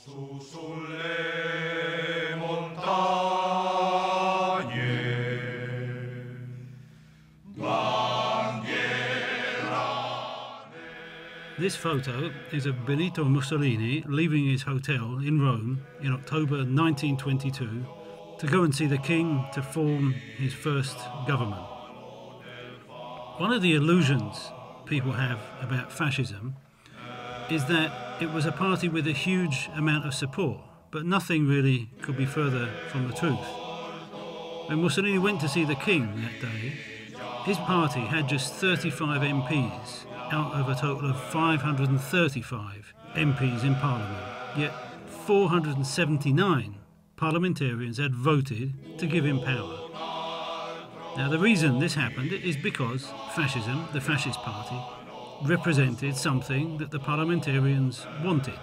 Su sulle montagne, this photo is of Benito Mussolini leaving his hotel in Rome in October 1922 to go and see the king to form his first government. One of the illusions people have about fascism is that it was a party with a huge amount of support, but nothing really could be further from the truth. When Mussolini went to see the king that day, his party had just 35 MPs out of a total of 535 MPs in Parliament, yet 479 parliamentarians had voted to give him power. Now, the reason this happened is because fascism, the fascist party, represented something that the parliamentarians wanted.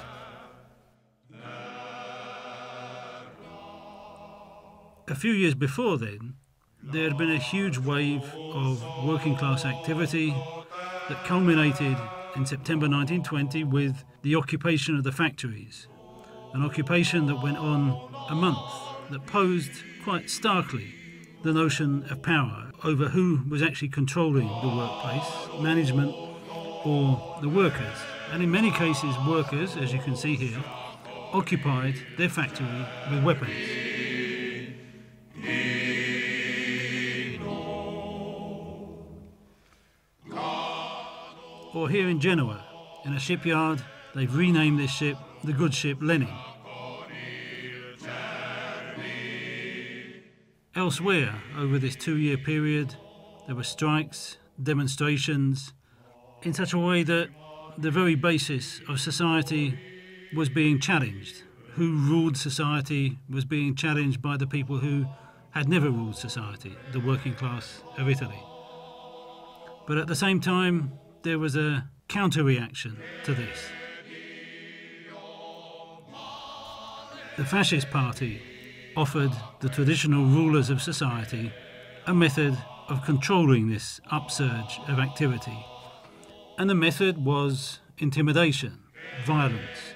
A few years before then, there had been a huge wave of working class activity that culminated in September 1920 with the occupation of the factories, an occupation that went on a month, that posed quite starkly the notion of power over who was actually controlling the workplace, management or the workers. And in many cases, workers, as you can see here, occupied their factory with weapons. Or here in Genoa, in a shipyard, they've renamed this ship the good ship Lenin. Elsewhere, over this 2-year period, there were strikes, demonstrations, in such a way that the very basis of society was being challenged. Who ruled society was being challenged by the people who had never ruled society, the working class of Italy. But at the same time, there was a counter-reaction to this. The fascist party offered the traditional rulers of society a method of controlling this upsurge of activity. And the method was intimidation, violence,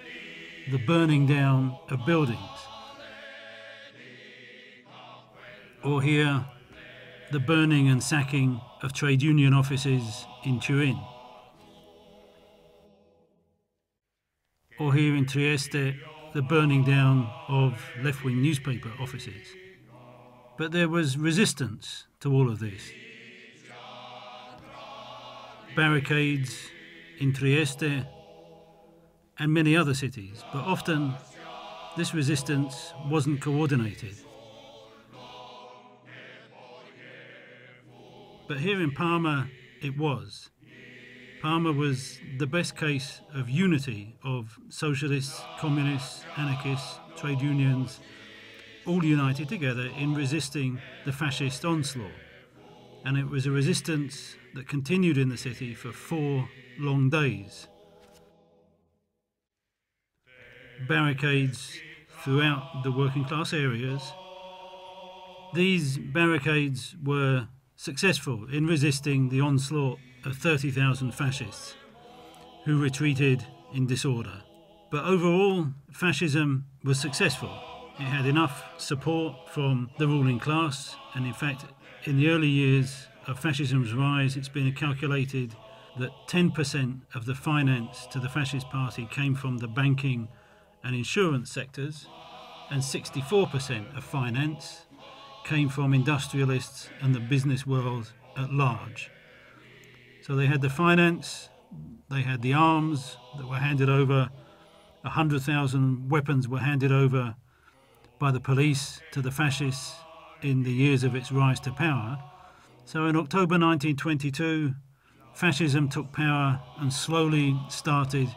the burning down of buildings. Or here, the burning and sacking of trade union offices in Turin. Or here in Trieste, the burning down of left-wing newspaper offices. But there was resistance to all of this. Barricades in Trieste and many other cities, but often this resistance wasn't coordinated. But here in Parma, it was. Parma was the best case of unity of socialists, communists, anarchists, trade unions, all united together in resisting the fascist onslaught. And it was a resistance that continued in the city for 4 long days. Barricades throughout the working class areas. These barricades were successful in resisting the onslaught of 30,000 fascists who retreated in disorder. But overall, fascism was successful. It had enough support from the ruling class, and in fact, in the early years of fascism's rise, it's been calculated that 10% of the finance to the fascist party came from the banking and insurance sectors, and 64% of finance came from industrialists and the business world at large. So they had the finance, they had the arms that were handed over, 100,000 weapons were handed over by the police to the fascists in the years of its rise to power. So in October 1922, fascism took power and slowly started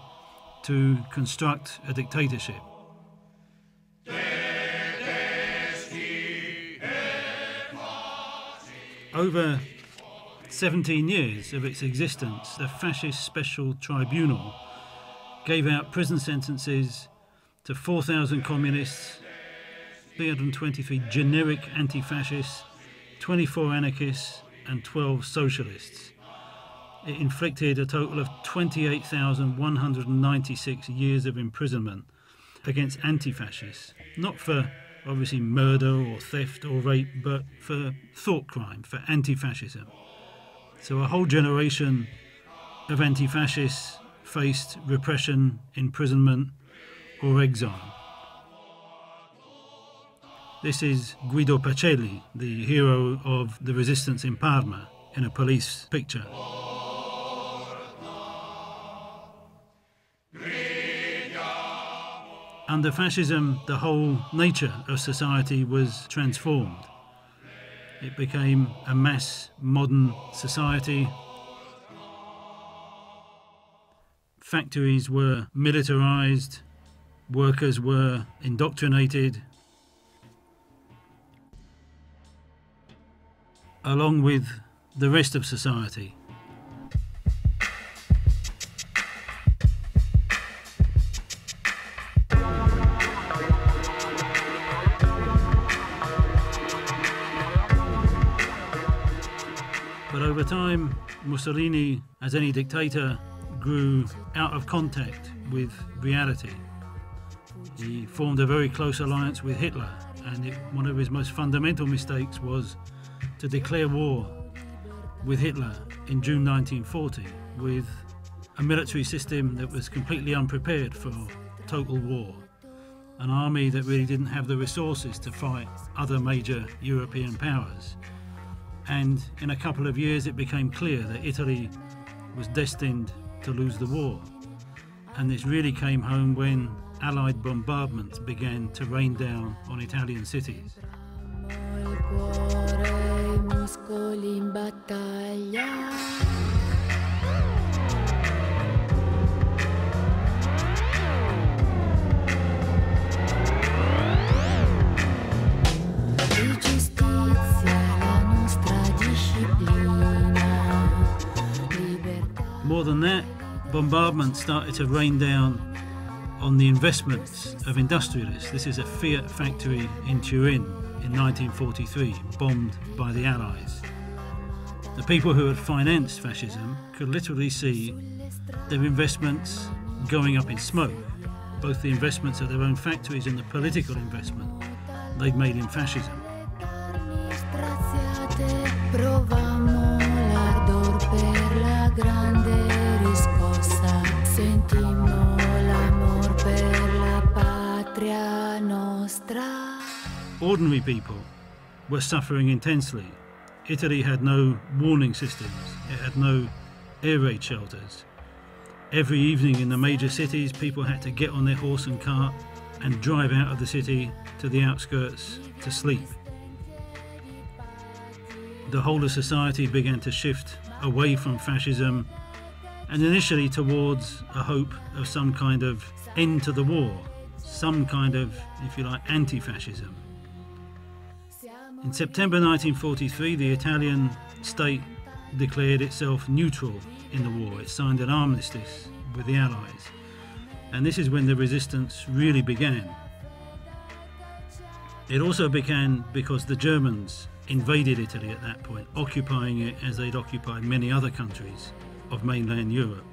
to construct a dictatorship. Over 17 years of its existence, the Fascist Special Tribunal gave out prison sentences to 4,000 communists, 323 generic anti-fascists, 24 anarchists and 12 socialists. It inflicted a total of 28,196 years of imprisonment against anti-fascists, not for obviously murder or theft or rape, but for thought crime, for anti-fascism. So a whole generation of anti-fascists faced repression, imprisonment or exile. This is Guido Pacelli, the hero of the resistance in Parma, in a police picture. Under fascism, the whole nature of society was transformed. It became a mass modern society. Factories were militarized, workers were indoctrinated, along with the rest of society. But over time, Mussolini, as any dictator, grew out of contact with reality. He formed a very close alliance with Hitler, and one of his most fundamental mistakes was to declare war with Hitler in June 1940, with a military system that was completely unprepared for total war, an army that really didn't have the resources to fight other major European powers. And in a couple of years it became clear that Italy was destined to lose the war. And this really came home when Allied bombardments began to rain down on Italian cities. More than that, bombardments started to rain down on the investments of industrialists. This is a Fiat factory in Turin in 1943, bombed by the Allies. The people who had financed fascism could literally see their investments going up in smoke, both the investments of their own factories and the political investment they'd made in fascism. Ordinary people were suffering intensely. Italy had no warning systems, it had no air raid shelters. Every evening in the major cities, people had to get on their horse and cart and drive out of the city to the outskirts to sleep. The whole of society began to shift away from fascism and initially towards a hope of some kind of end to the war, some kind of, if you like, anti-fascism. In September 1943, the Italian state declared itself neutral in the war. It signed an armistice with the Allies. And this is when the resistance really began. It also began because the Germans invaded Italy at that point, occupying it as they'd occupied many other countries of mainland Europe.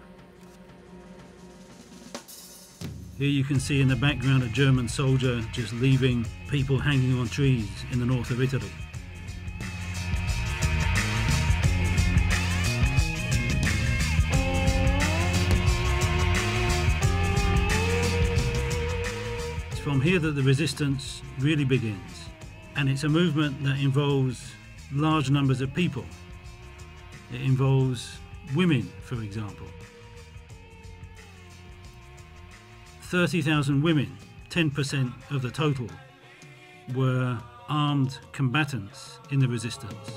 Here you can see in the background a German soldier just leaving people hanging on trees in the north of Italy. It's from here that the resistance really begins, and it's a movement that involves large numbers of people. It involves women, for example. 30,000 women, 10% of the total, were armed combatants in the resistance.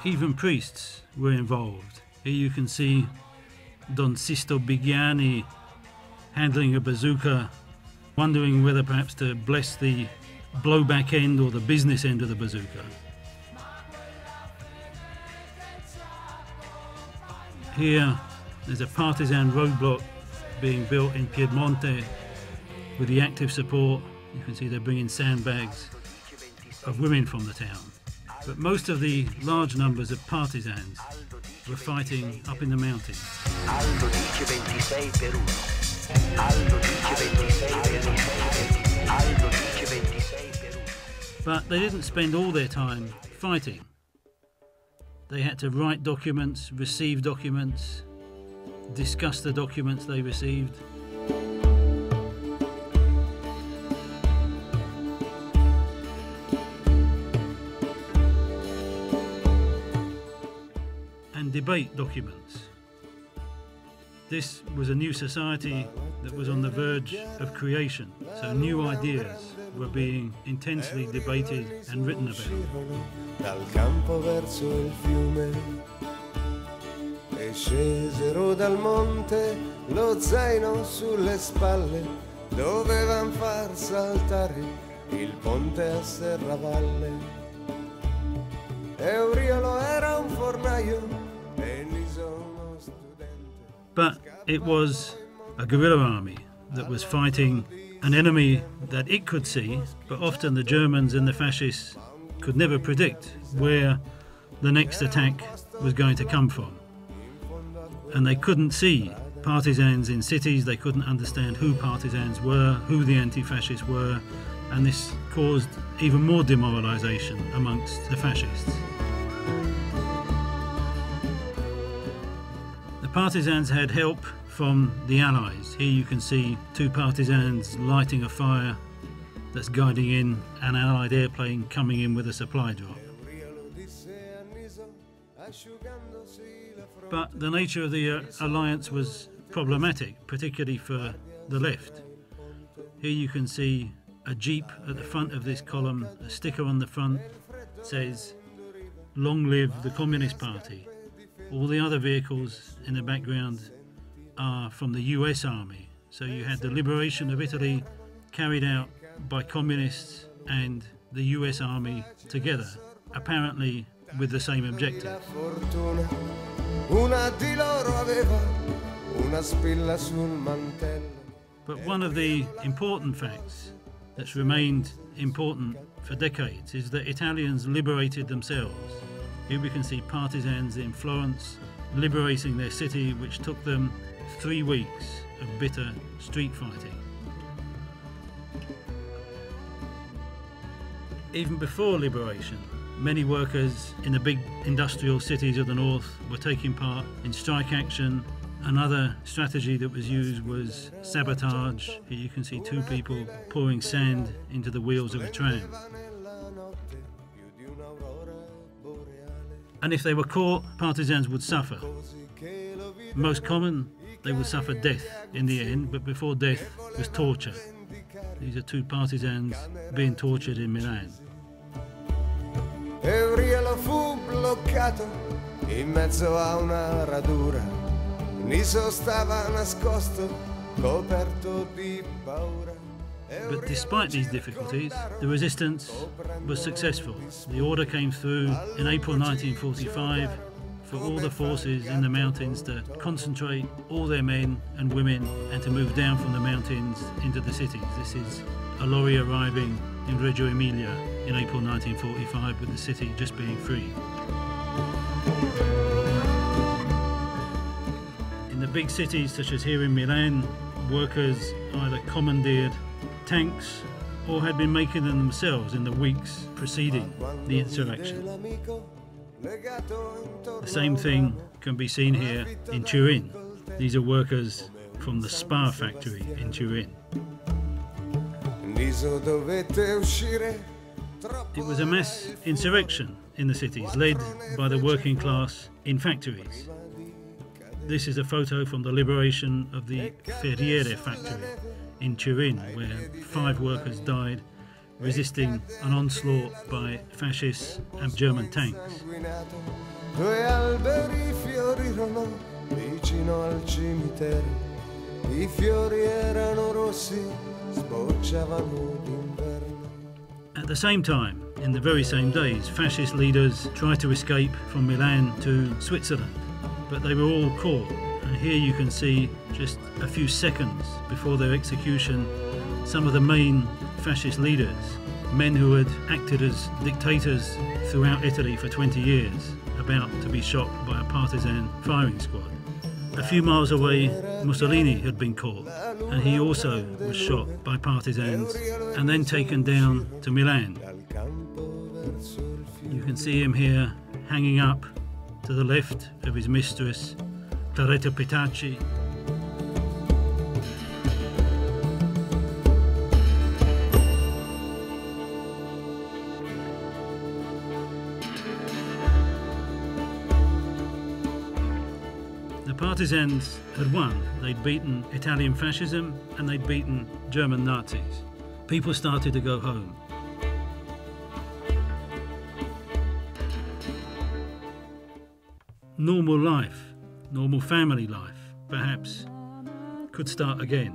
Even priests were involved. Here you can see Don Sisto Bigiani handling a bazooka, wondering whether perhaps to bless the blowback end or the business end of the bazooka. Here there's a partisan roadblock being built in Piedmonte with the active support, you can see they're bringing sandbags, of women from the town. But most of the large numbers of partisans were fighting up in the mountains. Aldo dice 26 per 1. Aldo dice 26 per 1. Aldo dice 26 per 1. But they didn't spend all their time fighting. They had to write documents, receive documents, discuss the documents they received. And debate documents. This was a new society that was on the verge of creation, so new ideas were being intensely debated and written about. Dal campo verso il fiume e scesero dal monte, lo zaino sulle spalle, dovevan far saltare il ponte a Serravalle. Euriolo era un fornaio e Niso uno studente. But it was a guerrilla army that was fighting an enemy that it could see, but often the Germans and the fascists could never predict where the next attack was going to come from. And they couldn't see partisans in cities, they couldn't understand who partisans were, who the anti-fascists were, and this caused even more demoralisation amongst the fascists. The partisans had help from the Allies. Here you can see two partisans lighting a fire that's guiding in an Allied airplane coming in with a supply drop. But the nature of the alliance was problematic, particularly for the left. Here you can see a jeep at the front of this column. A sticker on the front says, "Long live the Communist Party." All the other vehicles in the background are from the US Army. So you had the liberation of Italy carried out by communists and the US Army together, apparently with the same objective. But one of the important facts that's remained important for decades is that Italians liberated themselves. Here we can see partisans in Florence liberating their city, which took them 3 weeks of bitter street fighting. Even before liberation, many workers in the big industrial cities of the north were taking part in strike action. Another strategy that was used was sabotage. Here you can see 2 people pouring sand into the wheels of a tram. And if they were caught, partisans would suffer. Most common, they would suffer death in the end, but before death was torture. These are 2 partisans being tortured in Milan. Euriolo fu bloccato in mezzo a una radura. Niso stava nascosto, coperto di paura. But despite these difficulties, the resistance was successful. The order came through in April 1945 for all the forces in the mountains to concentrate all their men and women and to move down from the mountains into the cities. This is a lorry arriving in Reggio Emilia in April 1945 with the city just being free. In the big cities such as here in Milan, workers either commandeered tanks or had been making them themselves in the weeks preceding the insurrection. The same thing can be seen here in Turin. These are workers from the Spar factory in Turin. It was a mass insurrection in the cities, led by the working class in factories. This is a photo from the liberation of the Ferriere factory in Turin, where 5 workers died resisting an onslaught by fascists and German tanks. At the same time, in the very same days, fascist leaders tried to escape from Milan to Switzerland. but they were all caught. And here you can see, just a few seconds before their execution, some of the main fascist leaders, men who had acted as dictators throughout Italy for 20 years, about to be shot by a partisan firing squad. A few miles away, Mussolini had been caught, and he also was shot by partisans and then taken down to Milan. You can see him here hanging up to the left of his mistress, Claretta Petacci. The partisans had won. They'd beaten Italian fascism and they'd beaten German Nazis. People started to go home. Normal life, normal family life, perhaps, could start again.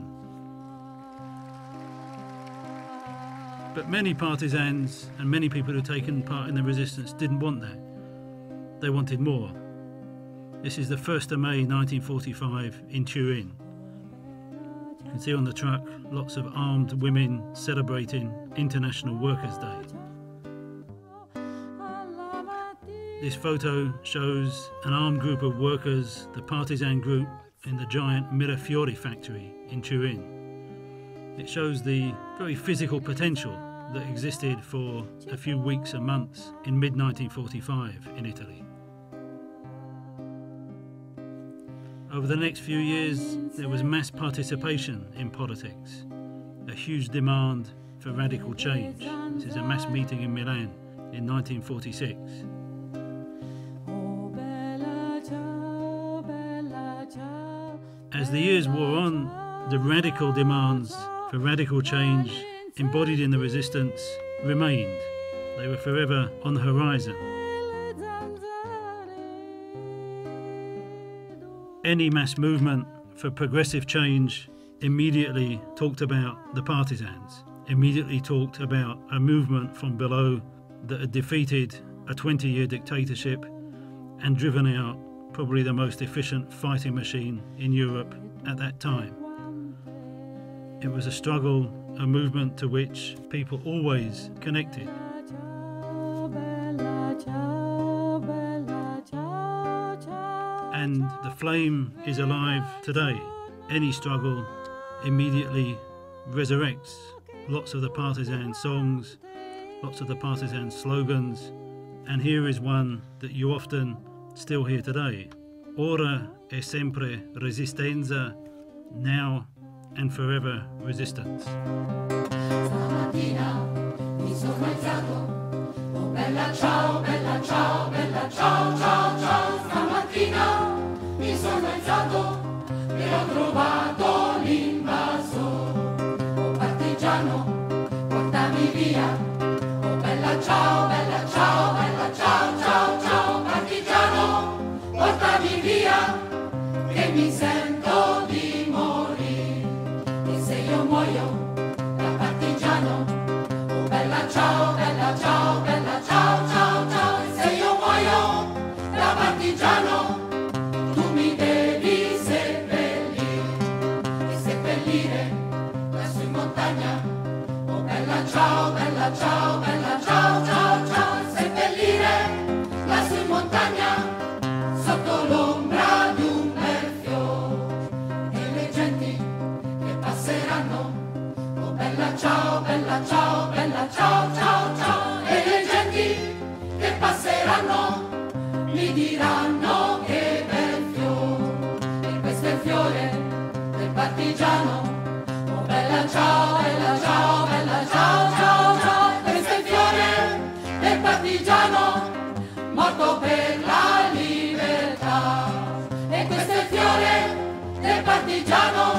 But many partisans and many people who'd taken part in the resistance didn't want that. They wanted more. This is the 1st of May 1945 in Turin. You can see on the truck lots of armed women celebrating International Workers' Day. This photo shows an armed group of workers, the partisan group, in the giant Mirafiori factory in Turin. It shows the very physical potential that existed for a few weeks and months in mid-1945 in Italy. Over the next few years, there was mass participation in politics, a huge demand for radical change. This is a mass meeting in Milan in 1946. As the years wore on, the radical demands for radical change embodied in the resistance remained. They were forever on the horizon. Any mass movement for progressive change immediately talked about the partisans, immediately talked about a movement from below that had defeated a 20-year dictatorship and driven out probably the most efficient fighting machine in Europe at that time. It was a struggle, a movement to which people always connected. And the flame is alive today. Any struggle immediately resurrects lots of the partisan songs, lots of the partisan slogans, and here is one that you often still hear today. Ora e sempre resistenza, now and forever resistance. Stamattina mi sono alzato, oh bella ciao, bella ciao, bella ciao, ciao, ciao. Stamattina mi sono alzato e ho trovato l'invasore. Oh partigiano, portami via, oh bella ciao, bella ciao, bella ciao, ciao, ciao. Partigiano, portami via, che mi sento di morire. E se io muoio da partigiano, oh bella ciao, bella ciao, bella ciao, ciao, ciao. E se io muoio da partigiano, tu mi devi seppellire. E seppellire lassù in montagna, oh bella ciao, bella ciao, bella ciao, ciao, ciao. E seppellire lassù in montagna, sotto l'ombra di un bel fiore, e le genti che passeranno, oh bella ciao, bella ciao, bella ciao, ciao, ciao, e le genti che passeranno mi diranno che bel fiore, e questo è il fiore del partigiano, oh bella ciao, bella ciao, bella ciao, ciao, ciao, questo è il fiore del partigiano, morto per la libertà. E questo è il fiore del partigiano,